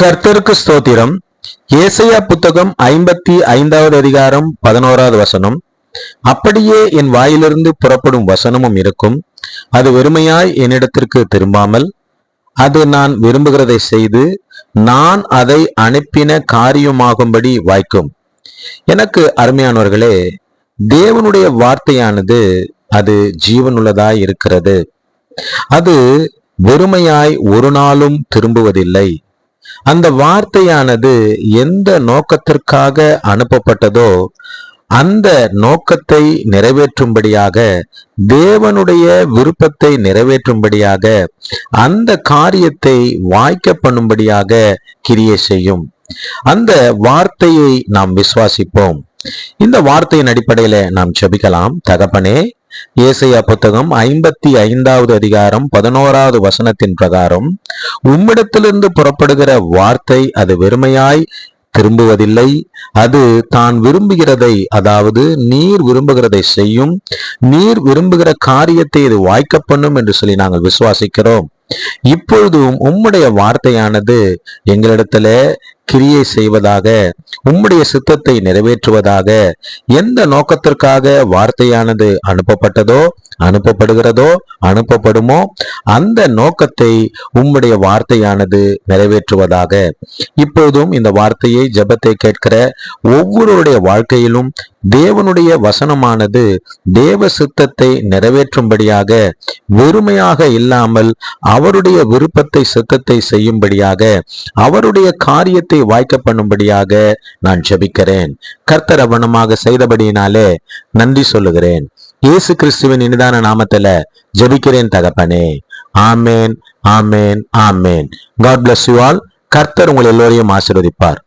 கர்த்தருக்கு ஸ்தோத்திரம். ஏசாயா புத்தகம் 55வது அதிகாரம் 11வது வசனம். அப்படியே என் வாயிலிருந்து புறப்படும் வசனமும் இருக்கும், அது வெறுமையாய் என்னிடத்திற்கு திரும்பாமல், அது நான் விரும்புகிறதை செய்து நான் அதை அனுப்பின காரியமாகும்படி வாய்க்கும். எனக்கு அருமையானவர்களே, தேவனுடைய வார்த்தையானது அது ஜீவனுள்ளதாய் இருக்கிறது. அது வெறுமையாய் ஒரு நாளும் திரும்புவதில்லை. அந்த வார்த்தையானது எந்த நோக்கத்திற்காக அனுப்பப்பட்டதோ அந்த நோக்கத்தை நிறைவேற்றும்படியாக, தேவனுடைய விருப்பத்தை நிறைவேற்றும்படியாக, அந்த காரியத்தை வாய்க்க பண்ணும்படியாக கிரியை செய்யும். அந்த வார்த்தையை நாம் விசுவாசிப்போம். இந்த வார்த்தையின் அடிப்படையில நாம் ஜெபிக்கலாம். தகப்பனே, ஏசாயா புத்தகம் 55வது அதிகாரம் 11வது வசனத்தின் பிரகாரம், உம்மிடத்திலிருந்து புறப்படுகிற வார்த்தை அது வெறுமையாய் திரும்புவதில்லை, அது தான் விரும்புகிறதை, அதாவது நீர் விரும்புகிறதை செய்யும், நீர் விரும்புகிற காரியத்தை இது வாய்க்க பண்ணும் என்று சொல்லி நாங்கள் விசுவாசிக்கிறோம். இப்பொழுதும் உம்முடைய வார்த்தையானது எங்களிடத்துல கிரியை செய்வதாக, உம்முடைய சித்தத்தை நிறைவேற்றுவதாக, எந்த நோக்கத்திற்காக வார்த்தையானது அனுப்பப்பட்டதோ, அனுப்பப்படுகிறதோ, அனுப்பப்படுமோ அந்த நோக்கத்தை உம்முடைய வார்த்தையானது நிறைவேற்றுவதாக. இப்போதும் இந்த வார்த்தையை, ஜெபத்தை கேட்கிற ஒவ்வொருடைய வாழ்க்கையிலும் தேவனுடைய வசனமானது தேவ சித்தத்தை நிறைவேற்றும்படியாக, வெறுமையாக இல்லாமல் அவருடைய விருப்பத்தை சித்தத்தை செய்யும்படியாக, அவருடைய காரியத்தை வாய்க்க பண்ணும்படியாக நான் ஜெபிக்கிறேன். கர்த்தர் அவனமாக செய்தபடியினாலே நன்றி சொல்லுகிறேன். இயேசு கிறிஸ்துவின் இனிதான நாமத்துல ஜெபிக்கிறேன் தகப்பனே. ஆமேன், ஆமேன், ஆமேன். God bless you all. கர்த்தர் உங்கள் எல்லோரையும் ஆசீர்வதிப்பார்.